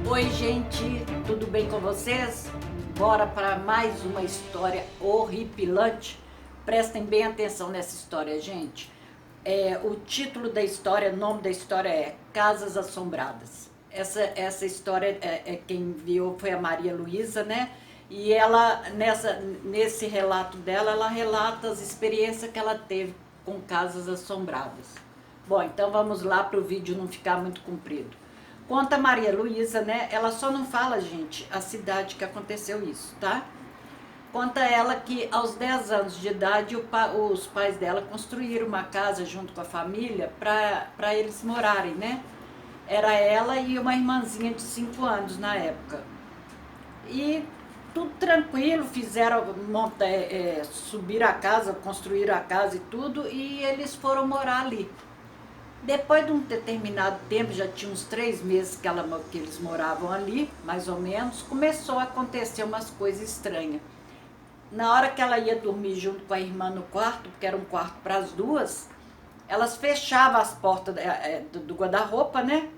Oi, gente, tudo bem com vocês? Bora para mais uma história horripilante. Prestem bem atenção nessa história, gente. O título da história, o nome da história é Casas Assombradas. Essa história, quem enviou foi a Maria Luísa, né? E ela, nesse relato dela, ela relata as experiências que ela teve com casas assombradas. Bom, então vamos lá para o vídeo não ficar muito comprido. Conta a Maria Luísa, né? Ela só não fala, gente, a cidade que aconteceu isso, tá? Conta ela que aos 10 anos de idade os pais dela construíram uma casa junto com a família para eles morarem, né? Era ela e uma irmãzinha de 5 anos na época. E tudo tranquilo, fizeram, subir a casa, construir a casa e tudo, e eles foram morar ali. Depois de um determinado tempo, já tinha uns 3 meses que eles moravam ali, mais ou menos, começou a acontecer umas coisas estranhas. Na hora que ela ia dormir junto com a irmã no quarto, porque era um quarto para as duas, elas fechavam as portas do guarda-roupa, né?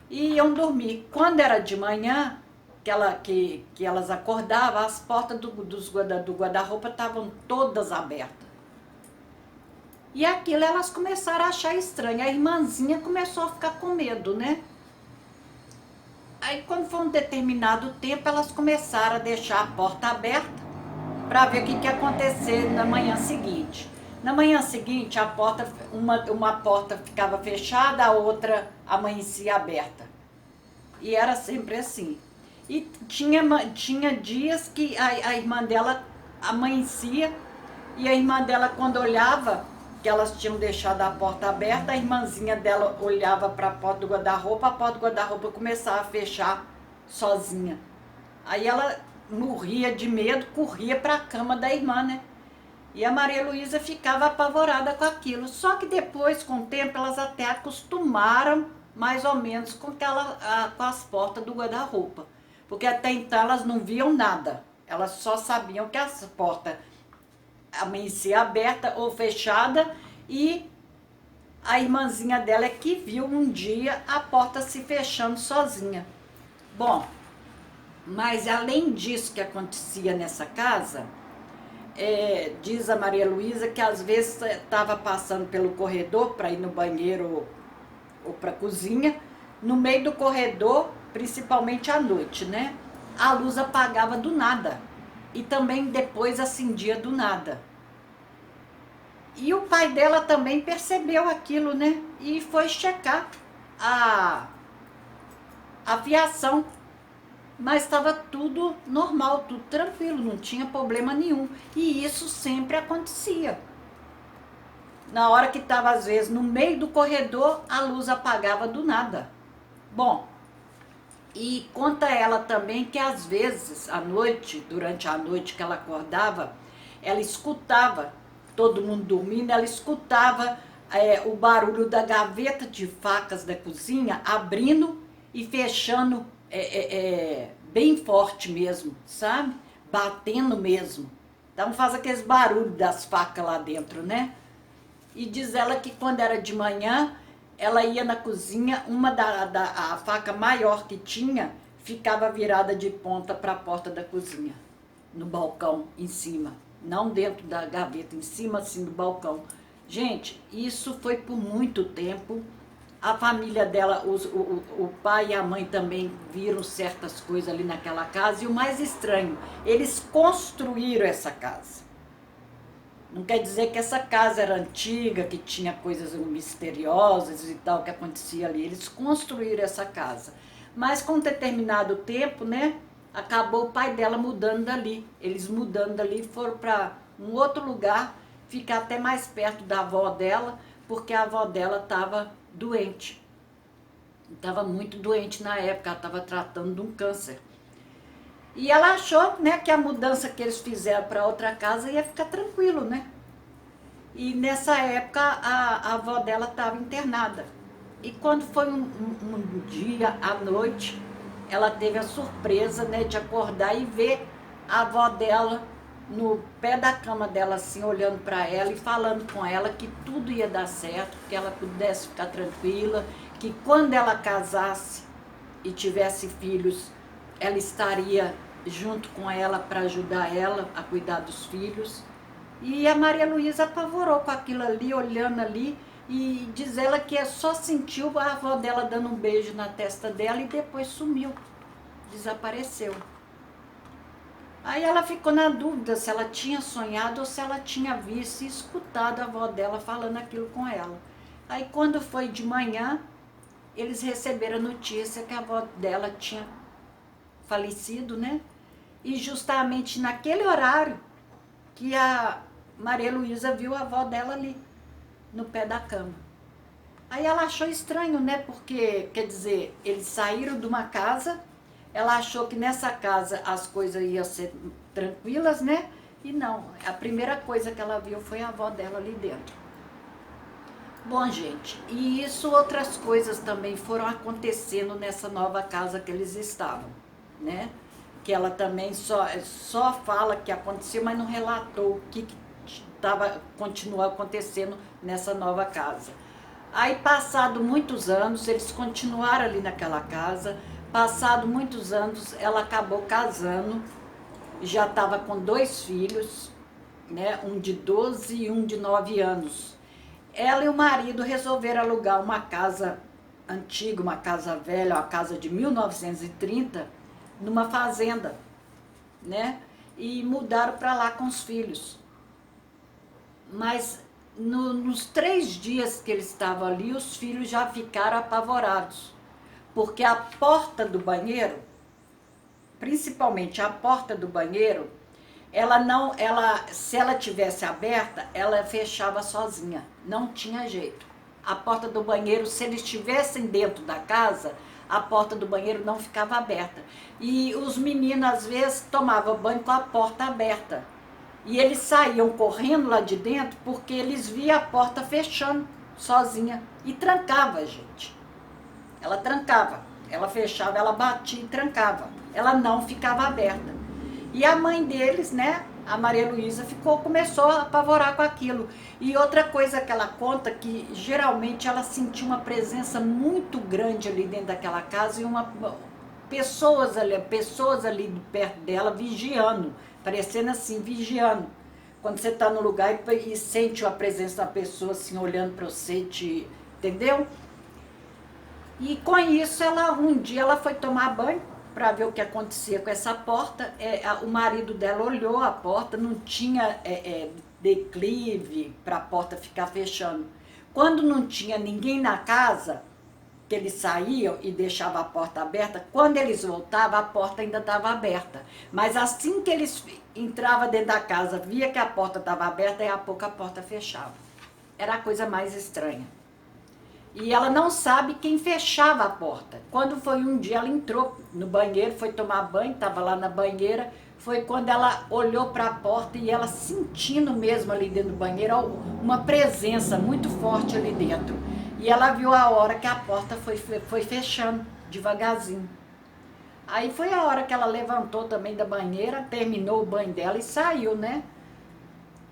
E iam dormir. Quando era de manhã, que elas acordavam, as portas do guarda-roupa estavam todas abertas. E aquilo elas começaram a achar estranho. A irmãzinha começou a ficar com medo, né? Aí quando foi um determinado tempo, elas começaram a deixar a porta aberta para ver o que ia acontecer na manhã seguinte. Na manhã seguinte, uma porta ficava fechada, a outra amanhecia aberta. E era sempre assim. E tinha dias que a irmã dela amanhecia e a irmã dela, quando olhava que elas tinham deixado a porta aberta, a irmãzinha dela olhava para a porta do guarda-roupa, a porta do guarda-roupa começava a fechar sozinha. Aí ela morria de medo, corria para a cama da irmã, né? E a Maria Luísa ficava apavorada com aquilo. Só que depois, com o tempo, elas até acostumaram mais ou menos com as portas do guarda-roupa. Porque até então elas não viam nada. Elas só sabiam que as portas amanhecia aberta ou fechada, e a irmãzinha dela é que viu um dia a porta se fechando sozinha. Bom, mas além disso que acontecia nessa casa, diz a Maria Luísa que às vezes estava passando pelo corredor para ir no banheiro ou para a cozinha, no meio do corredor, principalmente à noite, né? A luz apagava do nada e também depois acendia do nada. E o pai dela também percebeu aquilo, né? E foi checar a fiação. Mas estava tudo normal, tudo tranquilo, não tinha problema nenhum. E isso sempre acontecia. Na hora que estava, às vezes, no meio do corredor, a luz apagava do nada. Bom, e conta ela também que às vezes, à noite, durante a noite que ela acordava, ela escutava, todo mundo dormindo, ela escutava o barulho da gaveta de facas da cozinha abrindo e fechando bem forte mesmo, sabe? Batendo mesmo. Então faz aqueles barulhos das facas lá dentro, né? E diz ela que quando era de manhã, ela ia na cozinha, a faca maior que tinha ficava virada de ponta para a porta da cozinha, no balcão em cima, não dentro da gaveta, em cima assim do balcão. Gente, isso foi por muito tempo. A família dela, o pai e a mãe também viram certas coisas ali naquela casa. E o mais estranho, eles construíram essa casa. Não quer dizer que essa casa era antiga, que tinha coisas misteriosas e tal que acontecia ali. Eles construíram essa casa. Mas com um determinado tempo, né, acabou o pai dela mudando dali. Eles mudando dali foram para um outro lugar, ficar até mais perto da avó dela, porque a avó dela estava doente. Estava muito doente na época, ela estava tratando de um câncer. E ela achou, né, que a mudança que eles fizeram para outra casa ia ficar tranquilo, né? E nessa época a avó dela estava internada. E quando foi um dia à noite, ela teve a surpresa, né, de acordar e ver a avó dela no pé da cama dela, assim, olhando para ela e falando com ela que tudo ia dar certo, que ela pudesse ficar tranquila, que quando ela casasse, e tivesse filhos, ela estaria junto com ela para ajudar ela a cuidar dos filhos. E a Maria Luísa apavorou com aquilo ali, olhando ali, e diz ela que só sentiu a avó dela dando um beijo na testa dela e depois sumiu, desapareceu. Aí ela ficou na dúvida se ela tinha sonhado ou se ela tinha visto e escutado a avó dela falando aquilo com ela. Aí quando foi de manhã, eles receberam a notícia que a avó dela tinha falecido, né? E justamente naquele horário que a Maria Luísa viu a avó dela ali, no pé da cama. Aí ela achou estranho, né? Porque, quer dizer, eles saíram de uma casa, ela achou que nessa casa as coisas iam ser tranquilas, né? E não, a primeira coisa que ela viu foi a avó dela ali dentro. Bom, gente, e isso, outras coisas também foram acontecendo nessa nova casa que eles estavam, né? Que ela também só fala que aconteceu, mas não relatou o que continuou acontecendo nessa nova casa. Aí, passado muitos anos, eles continuaram ali naquela casa. Passado muitos anos, ela acabou casando, já estava com 2 filhos, né? Um de 12 e um de 9 anos. Ela e o marido resolveram alugar uma casa antiga, uma casa velha, uma casa de 1930, numa fazenda, né? E mudaram para lá com os filhos. Mas nos 3 dias que eles estavam ali, os filhos já ficaram apavorados, porque a porta do banheiro, principalmente a porta do banheiro, se ela tivesse aberta, ela fechava sozinha, não tinha jeito. A porta do banheiro, se eles estivessem dentro da casa, a porta do banheiro não ficava aberta. E os meninos, às vezes, tomavam banho com a porta aberta. E eles saíam correndo lá de dentro porque eles viam a porta fechando sozinha. E trancava, gente. Ela trancava. Ela fechava, ela batia e trancava. Ela não ficava aberta. E a mãe deles, né, a Maria Luísa, começou a apavorar com aquilo. E outra coisa que ela conta, que geralmente ela sentiu uma presença muito grande ali dentro daquela casa e pessoas ali perto dela vigiando, parecendo assim, vigiando. Quando você está no lugar e sente a presença da pessoa assim, olhando para você, entendeu? E com isso, um dia ela foi tomar banho para ver o que acontecia com essa porta. O marido dela olhou a porta, não tinha declive para a porta ficar fechando. Quando não tinha ninguém na casa, que eles saíam e deixavam a porta aberta, quando eles voltavam, a porta ainda estava aberta. Mas assim que eles entravam dentro da casa, via que a porta estava aberta, aí a pouco a porta fechava. Era a coisa mais estranha. E ela não sabe quem fechava a porta. Quando foi um dia, ela entrou no banheiro, foi tomar banho, estava lá na banheira, foi quando ela olhou para a porta e ela sentindo mesmo ali dentro do banheiro uma presença muito forte ali dentro. E ela viu a hora que a porta foi fechando devagarzinho. Aí foi a hora que ela levantou também da banheira, terminou o banho dela e saiu, né?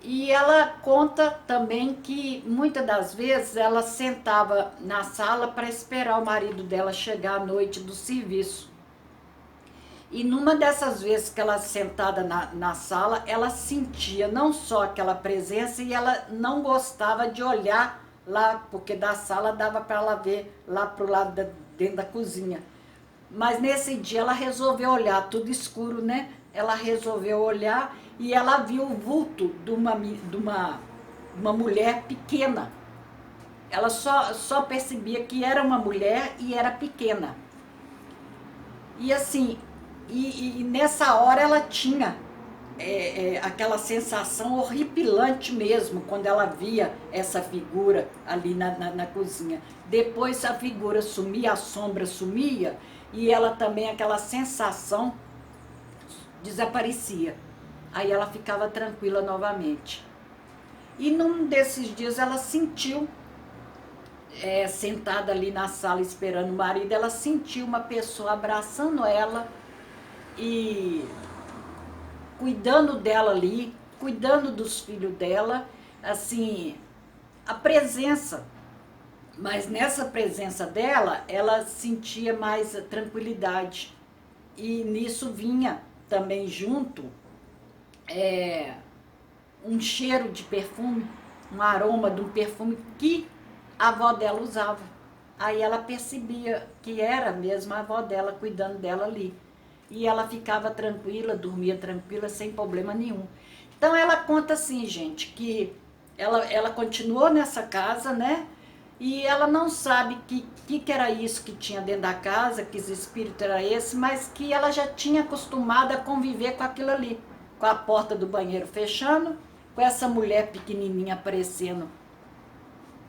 E ela conta também que muitas das vezes ela sentava na sala para esperar o marido dela chegar à noite do serviço. E numa dessas vezes que ela sentada na sala, ela sentia não só aquela presença e ela não gostava de olhar lá, porque da sala dava para ela ver lá pro lado dentro da cozinha. Mas nesse dia ela resolveu olhar, tudo escuro, né? Ela resolveu olhar e ela viu o vulto de uma mulher pequena. Ela só percebia que era uma mulher e era pequena. E assim, e nessa hora ela tinha aquela sensação horripilante mesmo, quando ela via essa figura ali na cozinha. Depois a figura sumia, a sombra sumia, e ela também, aquela sensação desaparecia. Aí ela ficava tranquila novamente. E num desses dias ela sentiu, sentada ali na sala esperando o marido, ela sentiu uma pessoa abraçando ela e cuidando dela ali, cuidando dos filhos dela, assim, a presença Mas nessa presença dela, ela sentia mais tranquilidade. E nisso vinha também junto um cheiro de perfume, um aroma de um perfume que a avó dela usava. Aí ela percebia que era mesmo a avó dela cuidando dela ali. E ela ficava tranquila, dormia tranquila, sem problema nenhum. Então ela conta assim, gente, que ela continuou nessa casa, né? E ela não sabe que era isso que tinha dentro da casa, que espírito era esse, mas que ela já tinha acostumado a conviver com aquilo ali. Com a porta do banheiro fechando, com essa mulher pequenininha aparecendo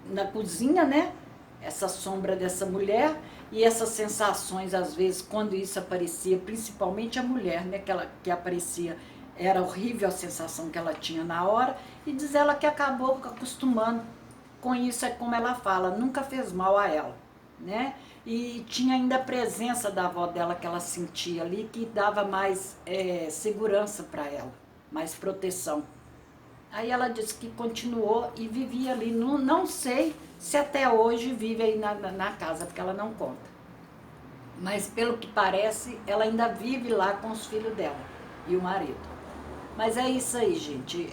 na cozinha, né? Essa sombra dessa mulher e essas sensações, às vezes, quando isso aparecia, principalmente a mulher, né? Que aparecia, era horrível a sensação que ela tinha na hora, e diz ela que acabou acostumando com isso, é como ela fala, nunca fez mal a ela, né? E tinha ainda a presença da avó dela que ela sentia ali, que dava mais segurança para ela, mais proteção. Aí ela disse que continuou e vivia ali, não sei se até hoje vive aí na casa, porque ela não conta. Mas pelo que parece, ela ainda vive lá com os filhos dela e o marido. Mas é isso aí, gente,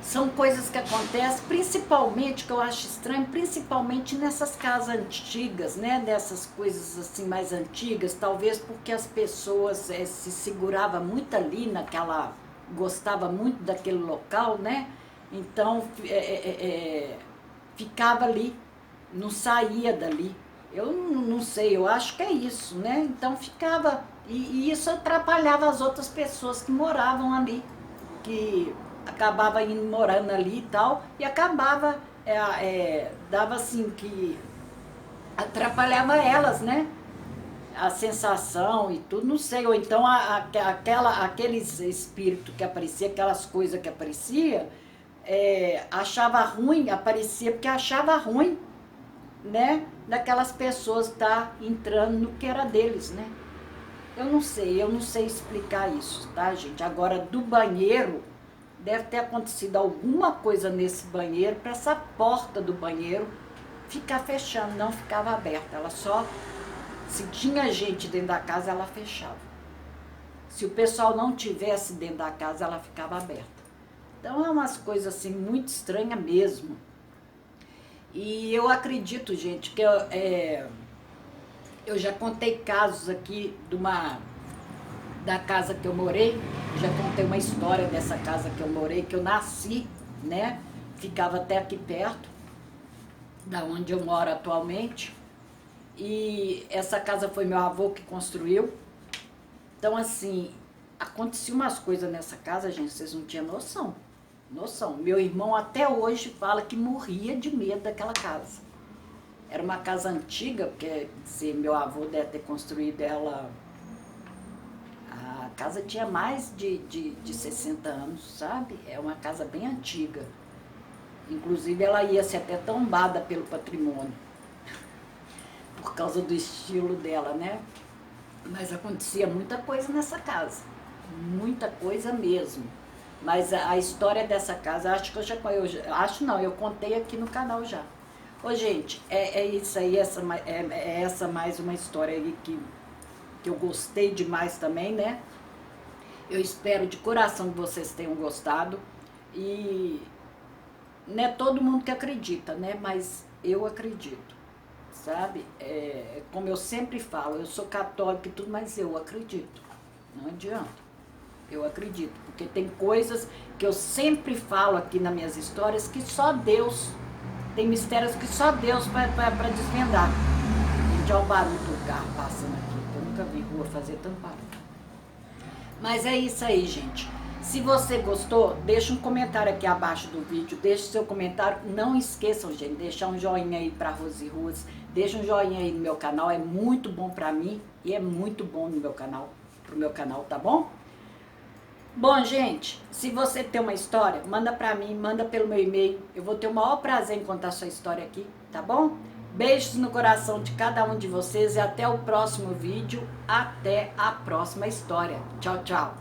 são coisas que acontecem, principalmente, que eu acho estranho, principalmente nessas casas antigas, né? Dessas coisas assim mais antigas, talvez porque as pessoas se seguravam muito ali naquela, gostava muito daquele local, né? Então ficava ali, não saía dali. Eu não sei, eu acho que é isso, né? Então ficava, e isso atrapalhava as outras pessoas que moravam ali, que acabava indo morando ali e tal, e acabava, dava assim que atrapalhava elas, né? A sensação e tudo, não sei, ou então aqueles espíritos que aparecia, aquelas coisas que aparecia, achava ruim, aparecia porque achava ruim, né? Daquelas pessoas tá entrando no que era deles, né? Eu não sei explicar isso, tá, gente? Agora, do banheiro, deve ter acontecido alguma coisa nesse banheiro para essa porta do banheiro ficar fechando, não ficava aberta. Ela só, se tinha gente dentro da casa, ela fechava. Se o pessoal não tivesse dentro da casa, ela ficava aberta. Então é umas coisas assim muito estranhas mesmo. E eu acredito, gente, que eu já contei casos aqui da casa que eu morei, já contei uma história dessa casa que eu morei, que eu nasci, né? Ficava até aqui perto, da onde eu moro atualmente. E essa casa foi meu avô que construiu. Então, assim, acontecia umas coisas nessa casa, gente, vocês não tinham noção. Noção. Meu irmão até hoje fala que morria de medo daquela casa. Era uma casa antiga, porque se meu avô deve ter construído ela. A casa tinha mais de 60 anos, sabe? É uma casa bem antiga. Inclusive ela ia ser até tombada pelo patrimônio, por causa do estilo dela, né? Mas acontecia muita coisa nessa casa, muita coisa mesmo. Mas a história dessa casa, acho que acho não, eu contei aqui no canal já. Ô gente, é isso aí, essa mais uma história aí que eu gostei demais também, né? Eu espero de coração que vocês tenham gostado. E não é todo mundo que acredita, né? Mas eu acredito, sabe? Como eu sempre falo, eu sou católica e tudo, mas eu acredito. Não adianta. Eu acredito, porque tem coisas que eu sempre falo aqui nas minhas histórias que só Deus, tem mistérios que só Deus para desvendar. Gente, olha o barulho do carro passando aqui, eu nunca vi rua fazer tanto barulho. Mas é isso aí, gente. Se você gostou, deixa um comentário aqui abaixo do vídeo, deixa seu comentário. Não esqueçam, gente, deixar um joinha aí para Rose Ruas, deixa um joinha aí no meu canal, é muito bom para mim e é muito bom no meu canal, pro meu canal, tá bom? Bom, gente, se você tem uma história, manda pra mim, manda pelo meu e-mail. Eu vou ter o maior prazer em contar sua história aqui, tá bom? Beijos no coração de cada um de vocês e até o próximo vídeo. Até a próxima história. Tchau, tchau.